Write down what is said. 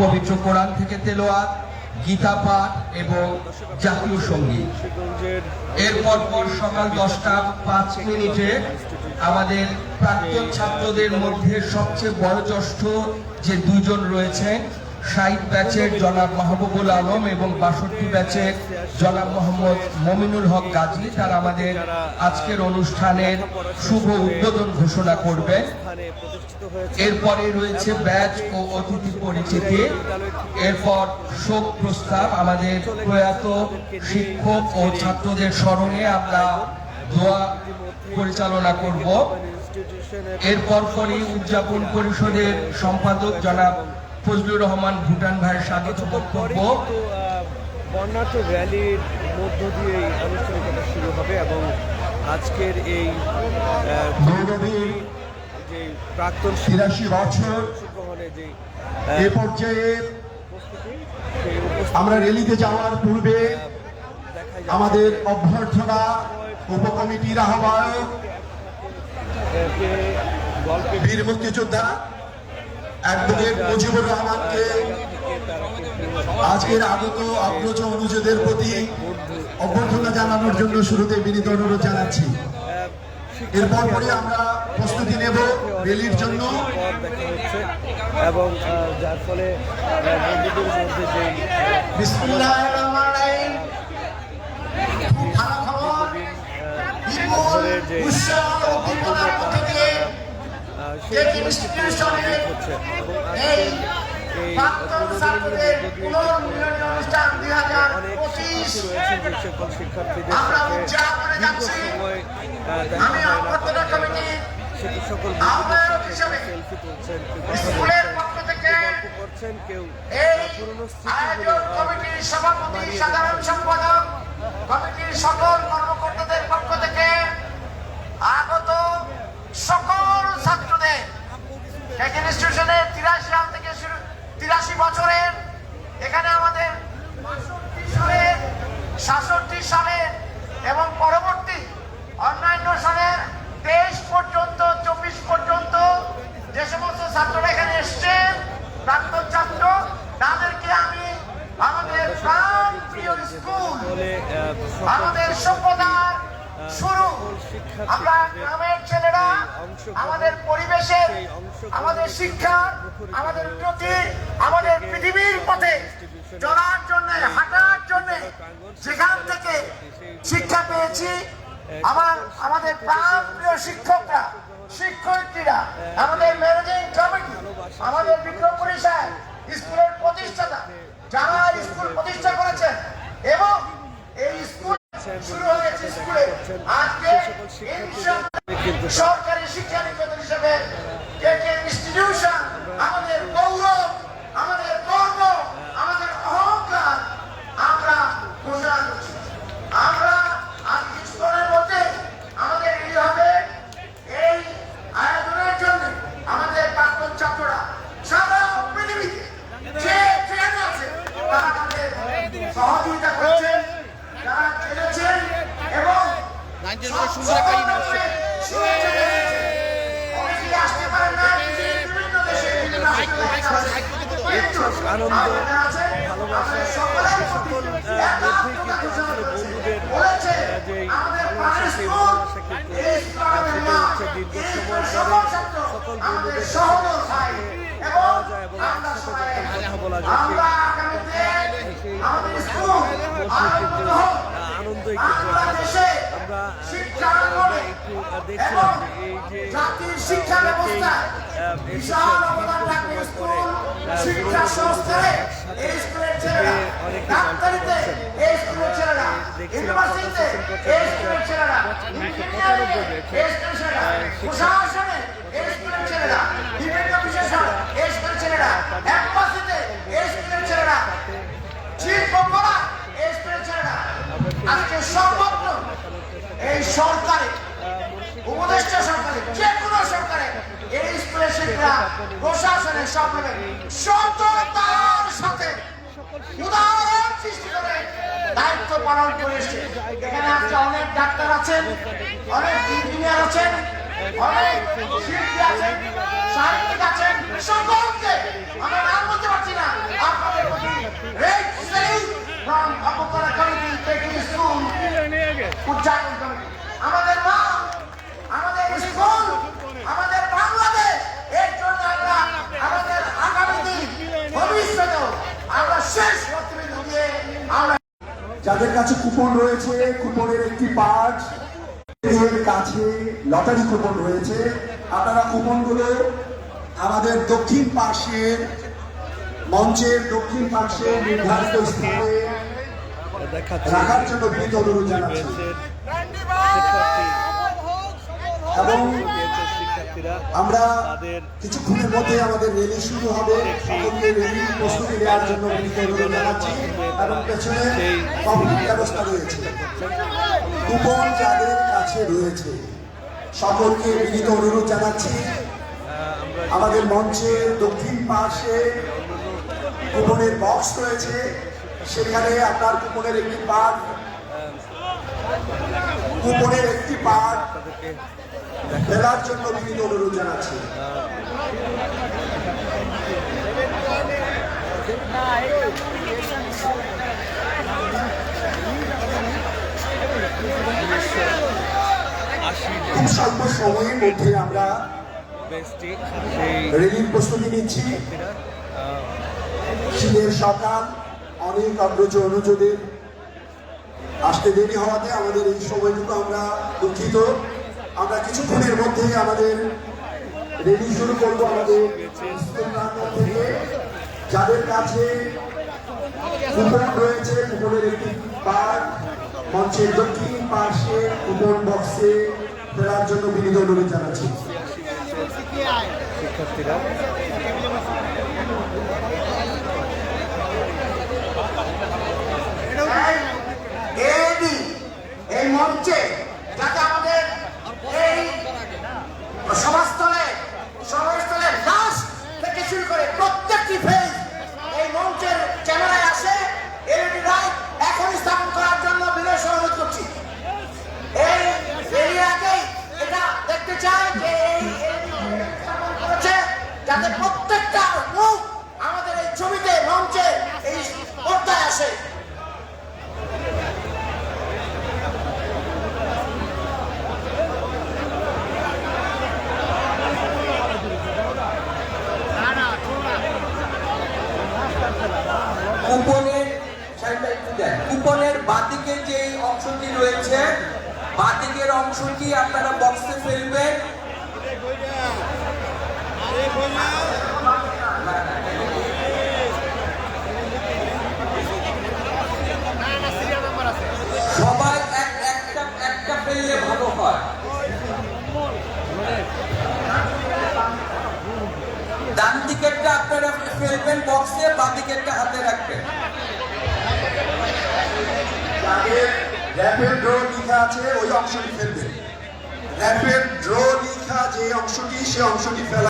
পবিত্র কোরআন থেকে তেলাওয়াত, গীতা পাঠ এবং জাতীয় সঙ্গীত। এরপর সকাল 10টা 5 মিনিটে আমাদের প্রাক্তন ছাত্রদের মধ্যে সবচেয়ে বয়োজ্যেষ্ঠ যে দুজন রয়েছেন, 60 ব্যাচের জনাব মাহবুবুল আলম এবং 62 ব্যাচের জনাব মোহাম্মদ মমিনুল হক গাজী, তারা আমাদের আজকের অনুষ্ঠানের শুভ উদ্বোধন ঘোষণা করবেন। এরপরে রয়েছে ব্যাচ ও অতিথি পরিচিতি। এরপর শোক প্রস্তাব, আমাদের প্রয়াত শিক্ষক ও ছাত্রদের স্মরণে আমরা দোয়া পরিচালনা করব। এরপর পরই উদযাপন পরিষদের সম্পাদক জনাব ফজলুর রহমান ভুটান ভাইয়ের স্বাগত বক্তব্য। বর্ণাঢ্য র্যালির মধ্য দিয়ে এই আনুষ্ঠানিকতা শুরু হবে এবং আজকের এই যে প্রাক্তন 83 বছর এ পর্যায়ে আমরা র্যালিতে যাওয়ার পূর্বে আমাদের অভ্যর্থনা উপকমিটির আহ্বায়ক বীর মুক্তিযোদ্ধা অ্যাডভোকেট মুজিবুর রহমানকে আজকের আগত অগ্রজ অনুযোগীদের প্রতি অভ্যর্থনা জানানোর জন্য শুরুতে বিনীত অনুরোধ জানাচ্ছি। এরপর পরে আমরা প্রস্তুতি নেব র্যালির জন্য এবং যার ফলে বন্ধুদের মধ্যে যে বিসমিল্লাহির রহমানির রহিম, খুব ভালো খবর, বিপুল উৎসাহ ও উদ্দীপনার মধ্যে দিয়ে ইনস্টিটিউশনের এই প্রাক্তন ছাত্রদের পুনর্মিলনী অনুষ্ঠান 2025 আমরা উদযাপনে যাচ্ছি। আমি অভ্যর্থনা কমিটির আহ্বায়ক হিসেবে স্কুলের পক্ষ থেকে এই আয়োজক কমিটির সভাপতি, সাধারণ সম্পাদক, কমিটির সকল কর্মকর্তাদের পক্ষ থেকে আগত সকল ছাত্রদের ইনস্টিটিউশনের 83 সাল থেকে শুরু 83 বছরের, এখানে আমাদের 66 সালের এবং পরবর্তী অন্যান্য সালের 23 পর্যন্ত 24 পর্যন্ত যে সমস্ত ছাত্ররা এখানে এসছেন, প্রাক্তন ছাত্র, তাদেরকে আমি আমাদের প্রাণ প্রিয় স্কুল, আমাদের সভ্যতার শুরু, আমরা গ্রামের ছেলেরা আমাদের পরিবেশের, আমাদের শিক্ষার, আমাদের উন্নতি, আমাদের পৃথিবীর পথে চলার জন্য, হাঁটার জন্য যেখান থেকে শিক্ষা পেয়েছি, আমাদের প্রাণ প্রিয় শিক্ষকরা, শিক্ষয়িত্রীরা, আমাদের ম্যানেজিং কমিটি, আমাদের বিক্রম পরিষদ, স্কুলের প্রতিষ্ঠাতা যারা স্কুল প্রতিষ্ঠা করেছেন এবং এই স্কুল শুরু হয়েছে স্কুলে আজকে সরকারি শিক্ষা নিকেতন হিসেবে ইনস্টিটিউশন আমাদের গৌরব, আমাদের গর্ব, আমাদের অহংকার আমরা ঘোষণা করছি। আমরা আজ কিছুক্ষণের মধ্যে আমাদের এইভাবে এই আয়োজনের জন্য আমাদের প্রাক্তন ছাত্ররা সারা পৃথিবীতে যে ট্রেনে আছে তারা আমাদের সহযোগিতা করছেন, যারা খেলেছেন এবং আনন্দ, ভালোবাসা সকল মধ্যেই কিন্তু আসলে বন্ধুদের যে ভালোবাসা, সেই ভালোবাসা কিন্তু সেটা হচ্ছে দীর্ঘ সময় পরে সকল বন্ধুদের পাওয়া যায় এবং একসাথে যখন কথা বলা যায় সেই কিন্তু আনন্দই কিন্তু আমরা একটু দেখছিলাম এই যে আজকে সর্বত্র এই সরকারে, উপদেষ্টা সরকারে, যে কোনো সরকারে এই স্কুলের শিক্ষা প্রশাসনের সকলে সততার সাথে উদাহরণ সৃষ্টি করে দায়িত্ব পালন করে এসছে। এখানে আজকে অনেক ডাক্তার আছেন, অনেক ইঞ্জিনিয়ার আছেন, অনেক শিল্পী আছেন, সাহিত্যিক আছেন, সকলকে আমরা নাম বলতে পারছি না, আমরা যাদের কাছে কুপন রয়েছে, কুপনের একটি পার্ট এর কাছে লটারি কুপন রয়েছে, আপনারা কুপনগুলো আমাদের দক্ষিণ পাশের মঞ্চের দক্ষিণ পাশে নির্ধারিত স্থানে দেখাচ্ছে রাখার জন্য বিনীত অনুরোধ জানাচ্ছি। এবং শিক্ষার্থীরা আমরা তাদের কিছুক্ষণের মধ্যে আমাদের র্যালি শুরু হবে, সকলকে র্যালি প্রস্তুতি নেওয়ার জন্য বিনীত অনুরোধ জানাচ্ছি। এবং পেছনে কমপ্লিট ব্যবস্থা রয়েছে। কুপন যাদের কাছে রয়েছে সকলকে বিনীত অনুরোধ জানাচ্ছি, আমাদের মঞ্চের দক্ষিণ পাশে কুপনের বক্স রয়েছে, সেখানে আপনার কুপনের একটি পার্ট ফেলার জন্য বিনীত অনুরোধ জানাচ্ছি। খুব স্বল্প সময়ের মধ্যে আমরা বেস্টি সেই র্যালির প্রস্তুতি নিচ্ছি। শীতের সকাল, অনেক অগ্রজ অনুযোগের আসতে দেরি হওয়াতে আমাদের এই সময়টুকু আমরা দুঃখিত। আমরা কিছুক্ষণের মধ্যেই আমাদের র্যালি শুরু করবো। আমাদের থেকে যাদের কাছে কুপন রয়েছে, কুপনের একটি পার্ট মঞ্চের দক্ষিণ পাশে কুপন বক্সে ফেরার জন্য বিনীত অনুরোধ জানাচ্ছি। শিক্ষার্থীরা এই মঞ্চে যাতে আমাদের এই সভাস্থলে লাস্ট থেকে শুরু করে প্রত্যেকটি ফেজ এই মঞ্চের ক্যামেরায় আসে, এলইডি লাইট এখন স্থাপন করার জন্য বিনয় অনুরোধ করছি। এই এরিয়াতেই এটা দেখতে চাই যে এই স্থাপন করেছে যাতে প্রত্যেকটা মুখ আমাদের এই ছবিতে মঞ্চে এই পর্দায় আসে। কুপনের বাদিকে যে অংশটি রয়েছে, বাদিকের অংশটি আপনারা বক্সে ফেলবেন। সবাই একটা ফেললে ভালো হয়। ডান দিকেরটা আপনারা ফেলবেন বক্সে, বাঁ দিকেরটা হাতে রাখবেন। যাদের র্যাপিড ড্র লেখা আছে ওই অংশটি ফেলবেন। র্যাপিড ড্র লেখা যে অংশটি, সে অংশটি ফেলা